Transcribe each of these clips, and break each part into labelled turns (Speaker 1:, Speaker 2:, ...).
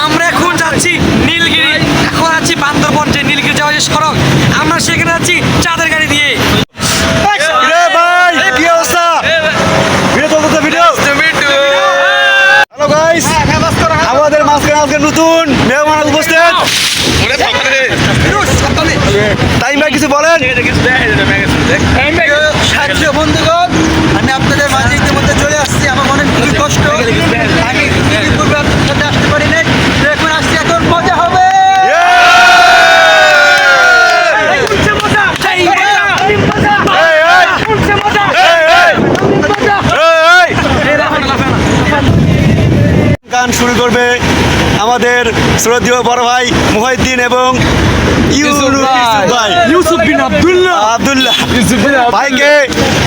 Speaker 1: আমরা এখন যাচ্ছি নীলগিরি, এখন আছি বান্দরবন, যে নীলগিরি যাওয়ার যে সড়ক, আমরা সেখানে যাচ্ছি চাঁদের গাড়ি দিয়ে।
Speaker 2: আমাদের মাঝখানে আজকে নতুন মেহমান উপস্থিত। তাই ভাই কিছু বলেন।
Speaker 3: বন্ধুগণ, আমি আপনাদের মাঝে ইতিমধ্যে চলে আসছি। আমার মনে খুবই কষ্ট, আমি পূর্বে আপনাদের সাথে আসতে পারি নাই, এখন আসছি, এখন মজা হবে।
Speaker 2: গান শুরু করবে আমাদের শ্রদ্ধেয় বড় ভাই মুহিউদ্দিন এবং
Speaker 1: ইউসুফ বিন
Speaker 2: আব্দুল্লাহ ভাইকে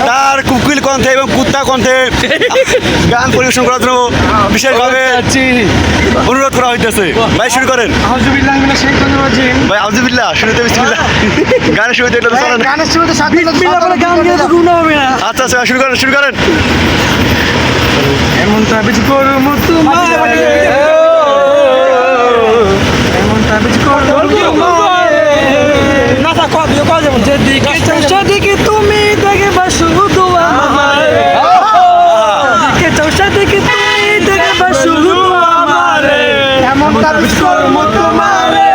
Speaker 2: তার কুকিল কণ্ঠে এবং কুত্তা কণ্ঠে গান পরিবেশন করার জন্য বিশেষভাবে অনুরোধ করা হইতেছে। ভাই শুরু করেন। ভাই আউযুবিল্লাহ, শুরুতে বিসমিল্লাহ, গানের শুরুতে এটা চলে না।
Speaker 3: গানের শুরুতে
Speaker 1: গান গেলে তো গুণ হবে না।
Speaker 2: আচ্ছা আচ্ছা, শুরু করেন শুরু করেন।
Speaker 1: এমন তাবিজ করব তোমায়, এমন তাবিজ করব তোমায়, না তা কবে যেমন যেদিকে চাও সেদিকে তুমি দেখবা শুধু আমারে, যেদিকে চাও সেদিকে তুমি দেখবা শুধু আমারে, এমন তাবিজ করব তোমারে।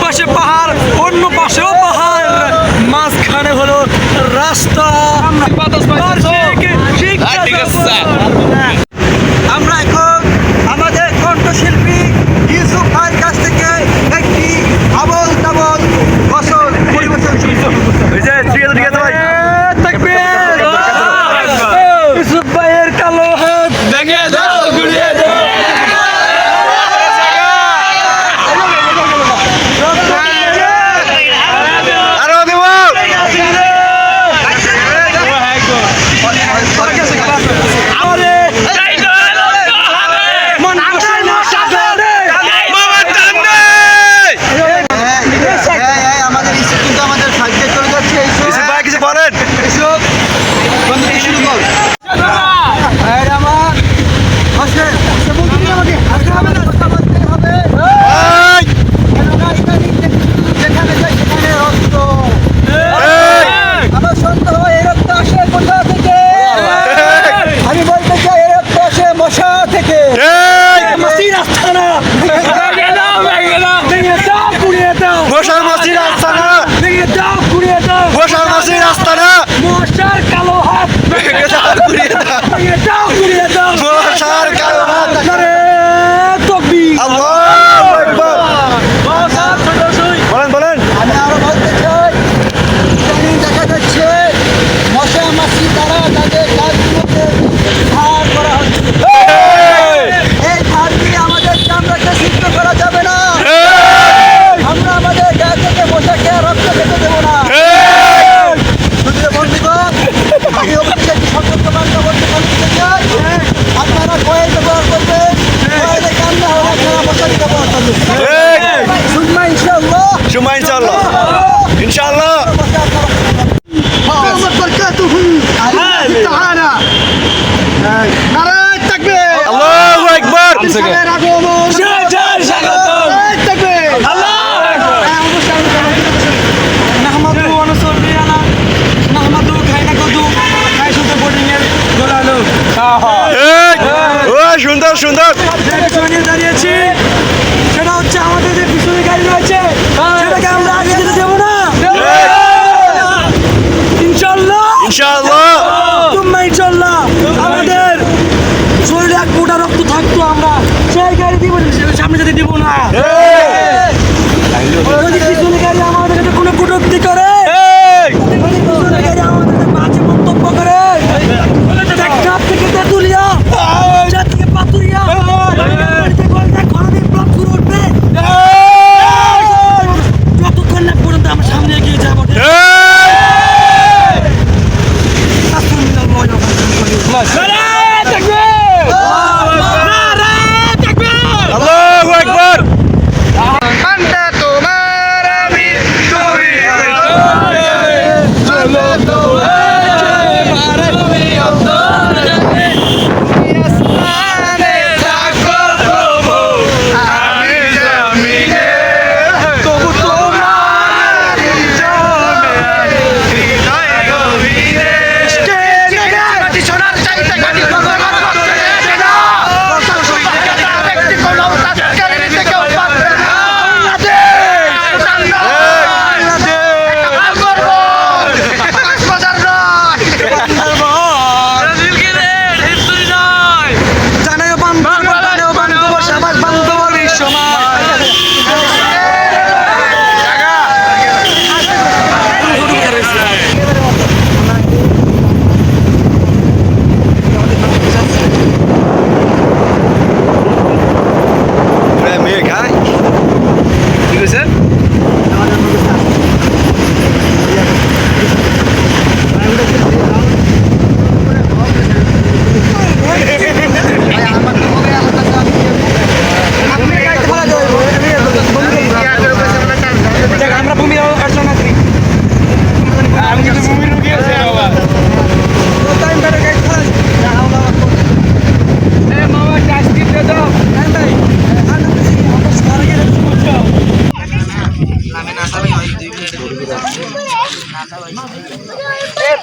Speaker 1: পাশে পাহাড়, অন্য পাশেও পাহাড়, মাঝখানে হলো রাস্তা।
Speaker 3: আমরা এখন আমাদের কণ্ঠশিল্পী ইউসুফ ভাইয়ের কাছ থেকে একটি আবল তাবল গজল পরিবেশন শুরু করব।
Speaker 1: ইউসুফ ভাইয়ের কালো হাত ভেঙে দাও, ঘুরিয়ে দাও।
Speaker 2: আরো দেব।
Speaker 3: আমাদের ইসুফ কিন্তু আমাদের সাহায্য চলে যাচ্ছে।
Speaker 2: ইসুফ ভাই কিছু বলেন।
Speaker 3: ইসুফ বন্ধু কি শুরু কর। আমার বসে বন্ধু আমাকে আসতে হবে না, কথা বলতে হবে।
Speaker 2: ভাই
Speaker 3: যেখানে যাই সেখানে রক্ত, আমার সন্দেহ এই রক্ত আসে কোথা থেকে? আমি বলতে চাই এই রক্ত আসে মশা থেকে।
Speaker 1: মাসির আস্তানা ভেঙে দাও, ভেঙে দাও, ভেঙে দাও, পুড়িয়ে দাও।
Speaker 2: মশার মাসির আস্তানা,
Speaker 1: ভেঙে দাও, পুড়িয়ে দাও।
Speaker 2: মশার মাসির আস্তানা,
Speaker 1: মশার কালো হাত
Speaker 2: ভেঙে দাও, পুড়িয়ে দাও।
Speaker 1: ভেঙে দাও, পুড়িয়ে দাও।
Speaker 2: মশার কালো হাত।
Speaker 1: নারে তাকবীর।
Speaker 2: আল্লাহু আকবার। বলেন বলেন।
Speaker 3: আমি আরো বলতে চাই, ইদানিং দেখা যাচ্ছে মশা মাছি তারা তাদের কাজগুলোকে ধার করা হচ্ছে। এই ধার দিয়ে আমাদের চামড়াকে সিদ্ধ করা যাবে না। আমরা আমাদের গায়ে থেকে মশাকে আর রক্ত খেতে দেবো না। শুধু বন্ধুগণ, আমি অবশ্যই একটি সতর্কবার্তা বলতে চাই, আপনারা কয়েল ব্যবহার করবেন, কয়েলে কাম না হলে আপনারা মশারি ব্যবহার করবেন। শুনবা ইনশাআল্লাহ।
Speaker 2: সুমা ইনশাআল্লাহ, ইনশাআল্লাহ। আল্লাহু আকবার। সুন্দর সুন্দর।
Speaker 1: দাঁড়িয়েছি, সেটা হচ্ছে আমাদের যে পিছনে গাড়ি রয়েছে সেটাকে আমরা আগে যেতে দেবো না। ইনশাআল্লাহ,
Speaker 2: ইনশাআল্লাহ,
Speaker 1: তোমরা ইনশাআল্লাহ। আমাদের শরীরে এক ফোঁটা রক্ত থাকতো, আমরা সেই গাড়ি দিব, সামনে যেতে দিব না। যদি পিছনে গাড়ি আমাদের কাছে কোনো কটূক্তি করে, যদি পিছনে গাড়ি আমাদের বাজে মন্তব্য করে, টেকনাফ থেকে তেঁতুলিয়া, যা থেকে পাতুরিয়া, যতক্ষণ না পর্যন্ত আমরা সামনে এগিয়ে যাবো।
Speaker 2: আল্লাহু আকবার।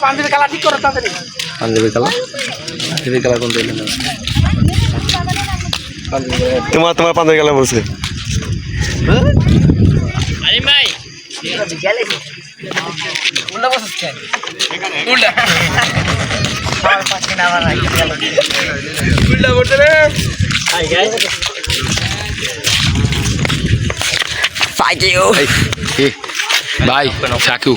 Speaker 1: পাঞ্জাবি কালার ঠিক করো তাড়াতাড়ি।
Speaker 4: পাঞ্জাবি কালার কোন দিন
Speaker 2: তোমার পাঞ্জাবি কালার বলছে
Speaker 4: ভাই সাকু